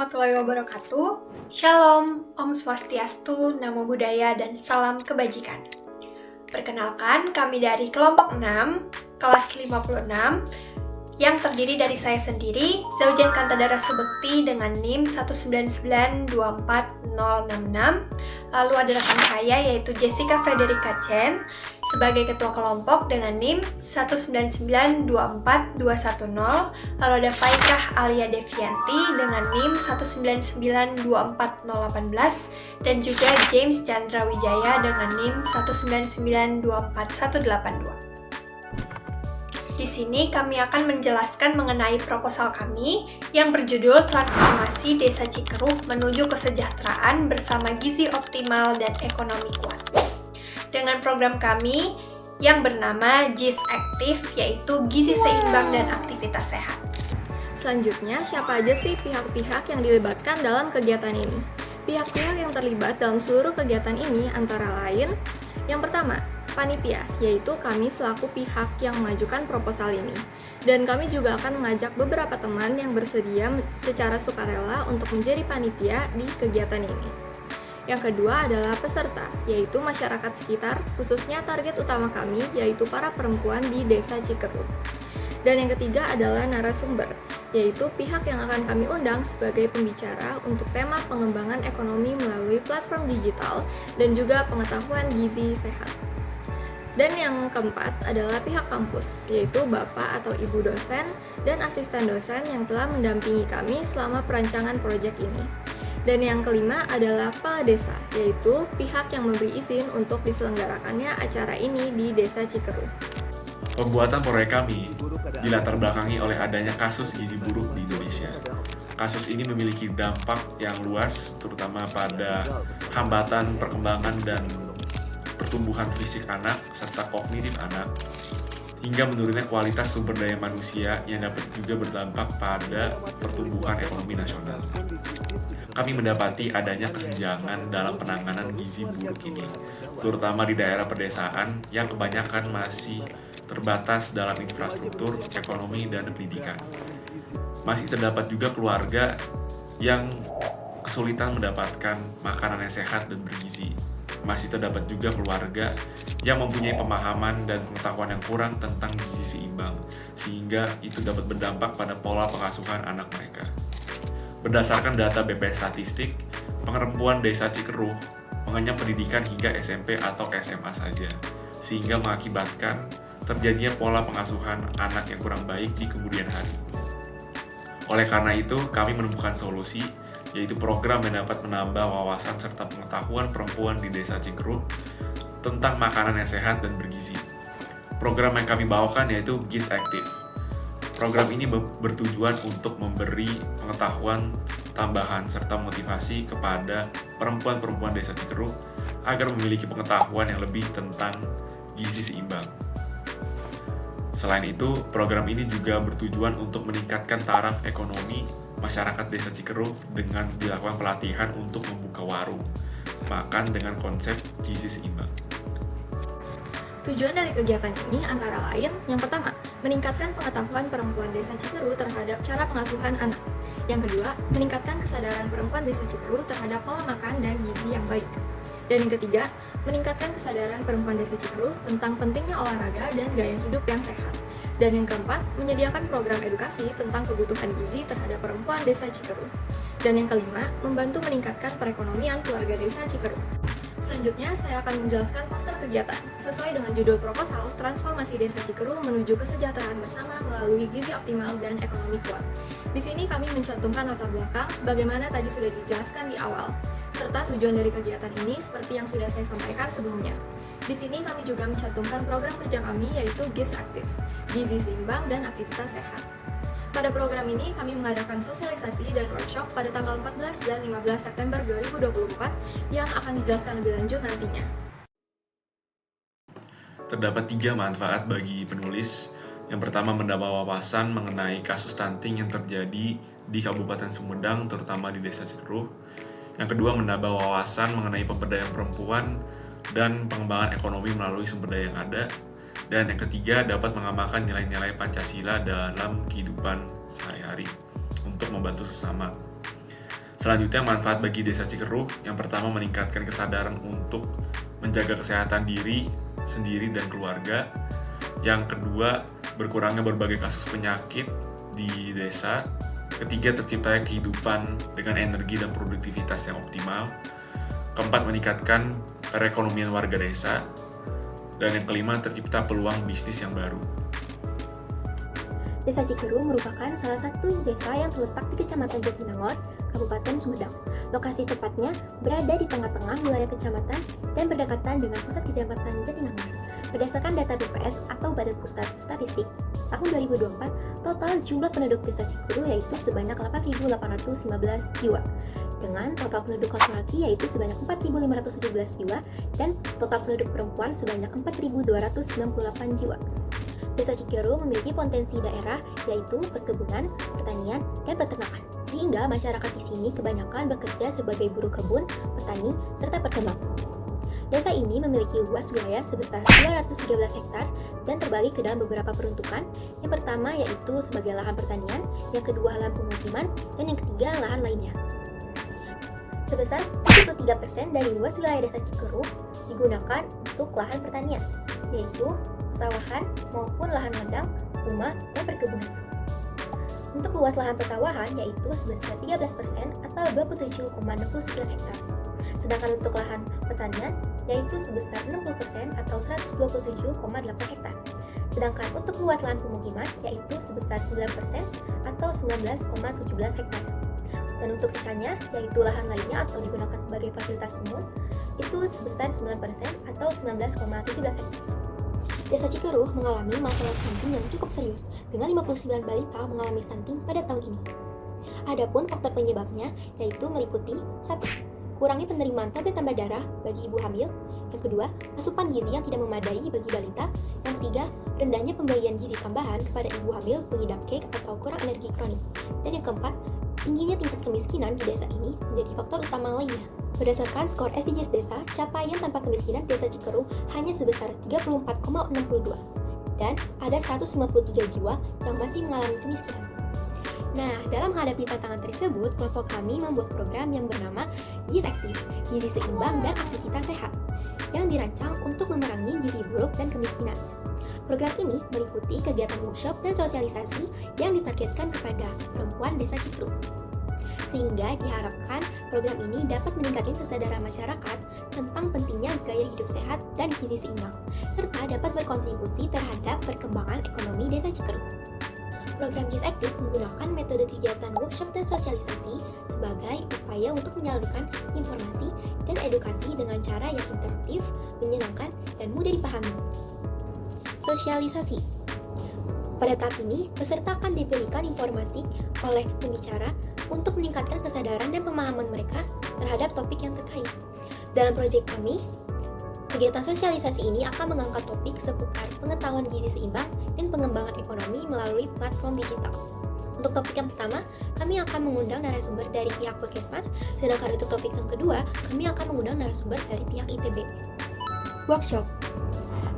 warahmatullahi wabarakatuh. Shalom, Om Swastiastu, Namo Buddhaya, dan salam kebajikan. Perkenalkan, kami dari kelompok 6, kelas 56, yang terdiri dari saya sendiri, Zaujian Kantadara Subekti dengan NIM 199240066. Lalu ada rekan saya yaitu Jessica Frederica Chen sebagai ketua kelompok dengan NIM 199242110. Lalu ada Faikah Alia Devianti dengan NIM 1992418 dan juga James Chandra Wijaya dengan NIM 199241182. Di sini kami akan menjelaskan mengenai proposal kami yang berjudul Transformasi Desa Cikeruh Menuju Kesejahteraan Bersama Gizi Optimal dan Ekonomi Kuat. Dengan program kami yang bernama GIS Aktif, yaitu Gizi Seimbang dan Aktivitas Sehat. Selanjutnya, siapa aja sih pihak-pihak yang dilibatkan dalam kegiatan ini? Pihak-pihak yang terlibat dalam seluruh kegiatan ini antara lain, yang pertama, panitia, yaitu kami selaku pihak yang mengajukan proposal ini. Dan kami juga akan mengajak beberapa teman yang bersedia secara sukarela untuk menjadi panitia di kegiatan ini. Yang kedua adalah peserta, yaitu masyarakat sekitar, khususnya target utama kami, yaitu para perempuan di Desa Cikeruh. Dan yang ketiga adalah narasumber, yaitu pihak yang akan kami undang sebagai pembicara untuk tema pengembangan ekonomi melalui platform digital dan juga pengetahuan gizi sehat. Dan yang keempat adalah pihak kampus, yaitu Bapak atau Ibu dosen dan asisten dosen yang telah mendampingi kami selama perancangan proyek ini. Dan yang kelima adalah kepala desa, yaitu pihak yang memberi izin untuk diselenggarakannya acara ini di Desa Cikeruh. Pembuatan proyek kami dilatar belakangi oleh adanya kasus gizi buruk di Indonesia. Kasus ini memiliki dampak yang luas, terutama pada hambatan perkembangan dan pertumbuhan fisik anak serta kognitif anak, hingga menurunnya kualitas sumber daya manusia yang dapat juga berdampak pada pertumbuhan ekonomi nasional. Kami mendapati adanya kesenjangan dalam penanganan gizi buruk ini, terutama di daerah pedesaan yang kebanyakan masih terbatas dalam infrastruktur, ekonomi, dan pendidikan. Masih terdapat juga keluarga yang kesulitan mendapatkan makanan yang sehat dan bergizi. Masih terdapat juga keluarga yang mempunyai pemahaman dan pengetahuan yang kurang tentang gizi seimbang, sehingga itu dapat berdampak pada pola pengasuhan anak mereka. Berdasarkan data BPS Statistik, perempuan Desa Cikeruh mengenyam pendidikan hingga SMP atau SMA saja, sehingga mengakibatkan terjadinya pola pengasuhan anak yang kurang baik di kemudian hari. Oleh karena itu, kami menemukan solusi, yaitu program yang dapat menambah wawasan serta pengetahuan perempuan di Desa Cikeruh tentang makanan yang sehat dan bergizi. Program yang kami bawakan yaitu GIS Aktif. Program ini bertujuan untuk memberi pengetahuan tambahan serta motivasi kepada perempuan-perempuan Desa Cikeruh agar memiliki pengetahuan yang lebih tentang gizi seimbang. Selain itu, program ini juga bertujuan untuk meningkatkan taraf ekonomi masyarakat Desa Cikeruh dengan dilakukan pelatihan untuk membuka warung makan dengan konsep gizi seimbang. Tujuan dari kegiatan ini antara lain, yang pertama, meningkatkan pengetahuan perempuan Desa Cikeruh terhadap cara pengasuhan anak. Yang kedua, meningkatkan kesadaran perempuan Desa Cikeruh terhadap pola makan dan gizi yang baik. Dan yang ketiga, meningkatkan kesadaran perempuan Desa Cikeruh tentang pentingnya olahraga dan gaya hidup yang sehat. Dan yang keempat, menyediakan program edukasi tentang kebutuhan gizi terhadap perempuan Desa Cikeruh. Dan yang kelima, membantu meningkatkan perekonomian keluarga Desa Cikeruh. Selanjutnya, saya akan menjelaskan poster kegiatan sesuai dengan judul proposal Transformasi Desa Cikeruh Menuju Kesejahteraan Bersama Melalui Gizi Optimal dan Ekonomi Kuat. Di sini kami mencantumkan latar belakang sebagaimana tadi sudah dijelaskan di awal, serta tujuan dari kegiatan ini seperti yang sudah saya sampaikan sebelumnya. Di sini kami juga mencantumkan program kerja kami yaitu GIS Aktif, Gizi Seimbang dan Aktivitas Sehat. Pada program ini kami mengadakan sosialisasi dan workshop pada tanggal 14 dan 15 September 2024 yang akan dijelaskan lebih lanjut nantinya. Terdapat 3 manfaat bagi penulis. Yang pertama, menambah wawasan mengenai kasus stunting yang terjadi di Kabupaten Sumedang, terutama di Desa Cikeruh. Yang kedua, menambah wawasan mengenai pemberdayaan perempuan dan pengembangan ekonomi melalui sumber daya yang ada. Dan yang ketiga, dapat mengamalkan nilai-nilai Pancasila dalam kehidupan sehari-hari untuk membantu sesama. Selanjutnya, manfaat bagi Desa Cikeruh yang pertama meningkatkan kesadaran untuk menjaga kesehatan diri sendiri dan keluarga. Yang kedua, berkurangnya berbagai kasus penyakit di desa. Ketiga, terciptanya kehidupan dengan energi dan produktivitas yang optimal. Keempat, meningkatkan perekonomian warga desa. Dan yang kelima, tercipta peluang bisnis yang baru. Desa Cikeruh merupakan salah satu desa yang terletak di Kecamatan Jatinangor, Kabupaten Sumedang. Lokasi tepatnya berada di tengah-tengah wilayah kecamatan dan berdekatan dengan pusat Kecamatan Jatinangor. Berdasarkan data BPS atau Badan Pusat Statistik, tahun 2024, total jumlah penduduk Desa Cikeruh yaitu sebanyak 8.815 jiwa. Dengan total penduduk laki-laki yaitu sebanyak 4.517 jiwa dan total penduduk perempuan sebanyak 4.298 jiwa. Desa Cikeruh memiliki potensi daerah yaitu perkebunan, pertanian, dan peternakan. Sehingga masyarakat di sini kebanyakan bekerja sebagai buruh kebun, petani, serta peternak. Desa ini memiliki luas wilayah sebesar 213 hektar dan terbagi ke dalam beberapa peruntukan. Yang pertama yaitu sebagai lahan pertanian, yang kedua lahan pemukiman, dan yang ketiga lahan lainnya. Sebesar 73% dari luas wilayah Desa Cikeruh digunakan untuk lahan pertanian, yaitu persawahan maupun lahan ladang, rumah, dan perkebunan. Untuk luas lahan persawahan yaitu sebesar 13% atau 27,69 hektar. Sedangkan untuk lahan pertanian yaitu sebesar 60% atau 127,8 hektar. Sedangkan untuk luas lahan pemukiman yaitu sebesar 9% atau 19,17 hektar. Dan untuk sisanya yaitu lahan lainnya atau digunakan sebagai fasilitas umum itu sebesar 9% atau 19,17 hektar. Desa Cikeruh mengalami masalah stunting yang cukup serius, dengan 59 balita mengalami stunting pada tahun ini. Adapun faktor penyebabnya yaitu meliputi 1. Kurangnya penerimaan tablet tambah darah bagi ibu hamil. Yang kedua, asupan gizi yang tidak memadai bagi balita. Yang ketiga, rendahnya pemberian gizi tambahan kepada ibu hamil pengidap KEK atau kurang energi kronik. Dan yang keempat, tingginya tingkat kemiskinan di desa ini menjadi faktor utama lainnya. Berdasarkan skor SDGs Desa, capaian tanpa kemiskinan Desa Cikeruh hanya sebesar 34,62 dan ada 153 jiwa yang masih mengalami kemiskinan. Nah, dalam menghadapi tantangan tersebut, kelompok kami membuat program yang bernama Gizi Aktif, Gizi Seimbang dan Aktivitas Sehat, yang dirancang untuk memerangi gizi buruk dan kemiskinan. Program ini meliputi kegiatan workshop dan sosialisasi yang ditargetkan kepada perempuan Desa Cikeruh. Sehingga diharapkan program ini dapat meningkatkan kesadaran masyarakat tentang pentingnya gaya hidup sehat dan gizi seimbang, serta dapat berkontribusi terhadap perkembangan ekonomi Desa Cikeruh. Program Gizi Aktif menggunakan metode kegiatan workshop dan sosialisasi sebagai upaya untuk menyalurkan informasi dan edukasi dengan cara yang interaktif, menyenangkan, dan mudah dipahami. Sosialisasi. Pada tahap ini, peserta akan diberikan informasi oleh pembicara untuk meningkatkan kesadaran dan pemahaman mereka terhadap topik yang terkait. Dalam proyek kami, kegiatan sosialisasi ini akan mengangkat topik seputar pengetahuan gizi seimbang dan pengembangan ekonomi melalui platform digital. Untuk topik yang pertama, kami akan mengundang narasumber dari pihak Puskesmas, sedangkan untuk topik yang kedua, kami akan mengundang narasumber dari pihak ITB. Workshop.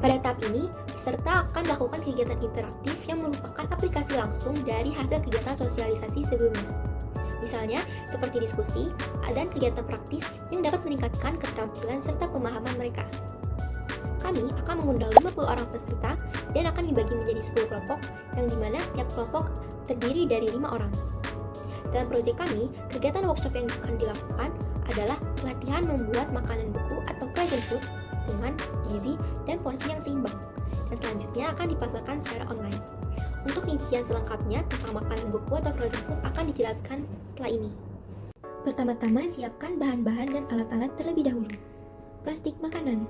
Pada tahap ini, peserta akan melakukan kegiatan interaktif yang merupakan aplikasi langsung dari hasil kegiatan sosialisasi sebelumnya. Misalnya, seperti diskusi dan kegiatan praktis yang dapat meningkatkan keterampilan serta pemahaman mereka. Kami akan mengundang 50 orang peserta dan akan dibagi menjadi 10 kelompok, yang dimana tiap kelompok terdiri dari 5 orang. Dalam proyek kami, kegiatan workshop yang akan dilakukan adalah pelatihan membuat makanan beku atau frozen food dengan gizi dan porsi yang seimbang, dan selanjutnya akan dipasarkan secara online. Untuk rincian selengkapnya tentang makanan beku atau frozen food akan dijelaskan setelah ini. Pertama-tama siapkan bahan-bahan dan alat-alat terlebih dahulu. Plastik makanan,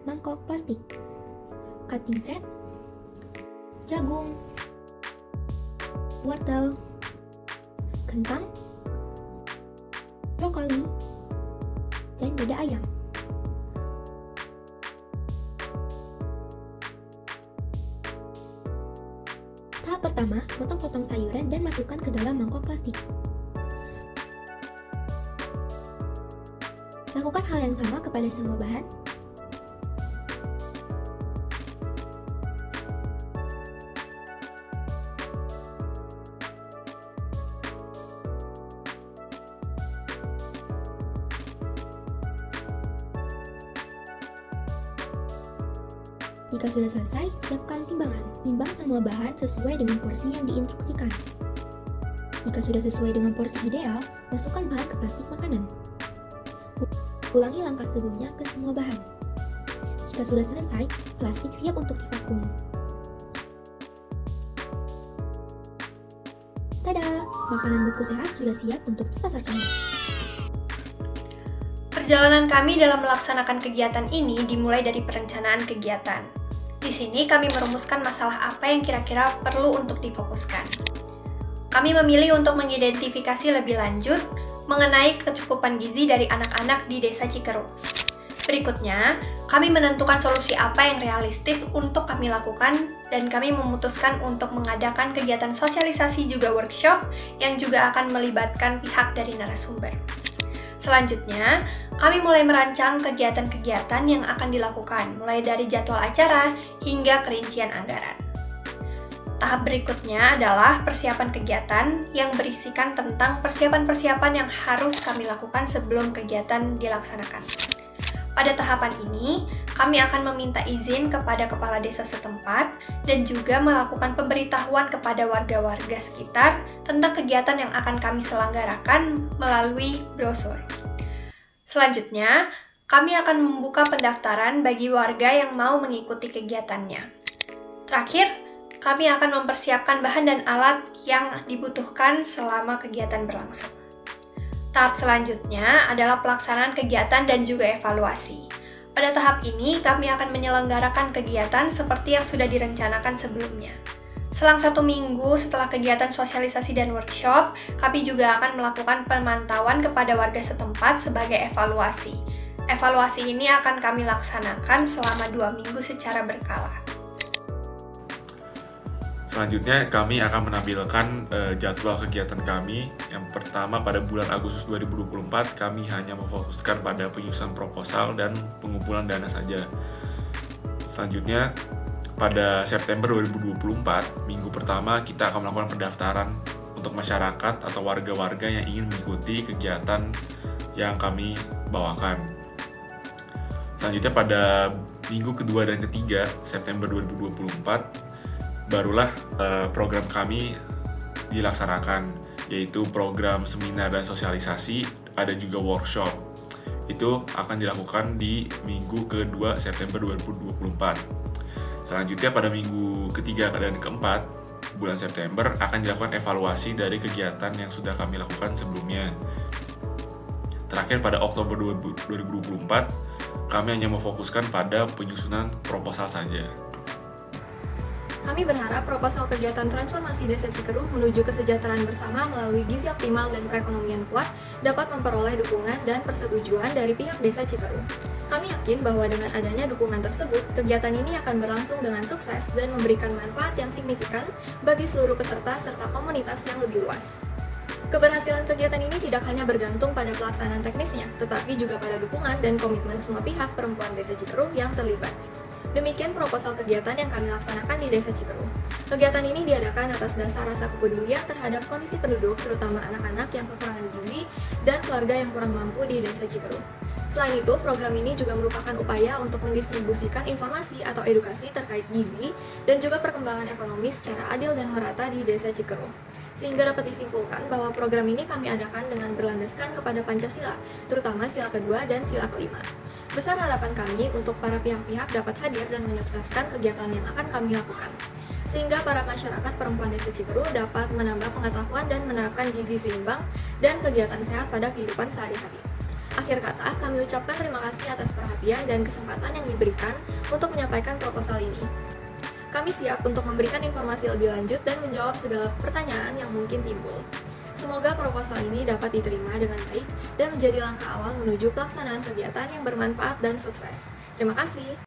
mangkok plastik, cutting set, jagung, wortel, kentang, brokoli, dan dada ayam. Tahap pertama, potong-potong sayuran dan masukkan ke dalam mangkok plastik. Lakukan hal yang sama kepada semua bahan. Jika sudah selesai, siapkan timbangan. Timbang semua bahan sesuai dengan porsi yang diinstruksikan. Jika sudah sesuai dengan porsi ideal, masukkan bahan ke plastik makanan. Ulangi langkah sebelumnya ke semua bahan. Jika sudah selesai, plastik siap untuk divakum. Tada! Makanan beku sehat sudah siap untuk dipasarkan. Perjalanan kami dalam melaksanakan kegiatan ini dimulai dari perencanaan kegiatan. Di sini kami merumuskan masalah apa yang kira-kira perlu untuk difokuskan. Kami memilih untuk mengidentifikasi lebih lanjut mengenai kecukupan gizi dari anak-anak di Desa Cikeruh. Berikutnya, kami menentukan solusi apa yang realistis untuk kami lakukan dan kami memutuskan untuk mengadakan kegiatan sosialisasi juga workshop yang juga akan melibatkan pihak dari narasumber. Selanjutnya, kami mulai merancang kegiatan-kegiatan yang akan dilakukan, mulai dari jadwal acara hingga kerincian anggaran. Tahap berikutnya adalah persiapan kegiatan yang berisikan tentang persiapan-persiapan yang harus kami lakukan sebelum kegiatan dilaksanakan. Pada tahapan ini, kami akan meminta izin kepada kepala desa setempat dan juga melakukan pemberitahuan kepada warga-warga sekitar tentang kegiatan yang akan kami selenggarakan melalui brosur. Selanjutnya, kami akan membuka pendaftaran bagi warga yang mau mengikuti kegiatannya. Terakhir, kami akan mempersiapkan bahan dan alat yang dibutuhkan selama kegiatan berlangsung. Tahap selanjutnya adalah pelaksanaan kegiatan dan juga evaluasi. Pada tahap ini, kami akan menyelenggarakan kegiatan seperti yang sudah direncanakan sebelumnya. Selang 1 minggu setelah kegiatan sosialisasi dan workshop, kami juga akan melakukan pemantauan kepada warga setempat sebagai evaluasi. Evaluasi ini akan kami laksanakan selama 2 minggu secara berkala. Selanjutnya, kami akan menampilkan jadwal kegiatan kami. Yang pertama, pada bulan Agustus 2024, kami hanya memfokuskan pada penyusunan proposal dan pengumpulan dana saja. Selanjutnya, pada September 2024, minggu pertama, kita akan melakukan pendaftaran untuk masyarakat atau warga-warga yang ingin mengikuti kegiatan yang kami bawakan. Selanjutnya, pada minggu kedua dan ketiga, September 2024, barulah program kami dilaksanakan, yaitu program seminar dan sosialisasi, ada juga workshop. Itu akan dilakukan di minggu kedua September 2024. Selanjutnya pada minggu ketiga dan keempat bulan September akan dilakukan evaluasi dari kegiatan yang sudah kami lakukan sebelumnya. Terakhir pada Oktober 2024, kami hanya memfokuskan pada penyusunan proposal saja. Kami berharap proposal kegiatan transformasi Desa Cikeruh menuju kesejahteraan bersama melalui gizi optimal dan perekonomian kuat dapat memperoleh dukungan dan persetujuan dari pihak Desa Cikeruh. Kami yakin bahwa dengan adanya dukungan tersebut, kegiatan ini akan berlangsung dengan sukses dan memberikan manfaat yang signifikan bagi seluruh peserta serta komunitas yang lebih luas. Keberhasilan kegiatan ini tidak hanya bergantung pada pelaksanaan teknisnya, tetapi juga pada dukungan dan komitmen semua pihak perempuan Desa Cikeruh yang terlibat. Demikian proposal kegiatan yang kami laksanakan di Desa Cikeruh. Kegiatan ini diadakan atas dasar rasa kepedulian terhadap kondisi penduduk, terutama anak-anak yang kekurangan gizi dan keluarga yang kurang mampu di Desa Cikeruh. Selain itu, program ini juga merupakan upaya untuk mendistribusikan informasi atau edukasi terkait gizi dan juga perkembangan ekonomi secara adil dan merata di Desa Cikeruh. Sehingga dapat disimpulkan bahwa program ini kami adakan dengan berlandaskan kepada Pancasila, terutama sila kedua dan sila kelima. Besar harapan kami untuk para pihak-pihak dapat hadir dan menyukseskan kegiatan yang akan kami lakukan, sehingga para masyarakat perempuan Desa Cikeruh dapat menambah pengetahuan dan menerapkan gizi seimbang dan kegiatan sehat pada kehidupan sehari-hari. Akhir kata, kami ucapkan terima kasih atas perhatian dan kesempatan yang diberikan untuk menyampaikan proposal ini. Kami siap untuk memberikan informasi lebih lanjut dan menjawab segala pertanyaan yang mungkin timbul. Semoga proposal ini dapat diterima dengan baik dan menjadi langkah awal menuju pelaksanaan kegiatan yang bermanfaat dan sukses. Terima kasih.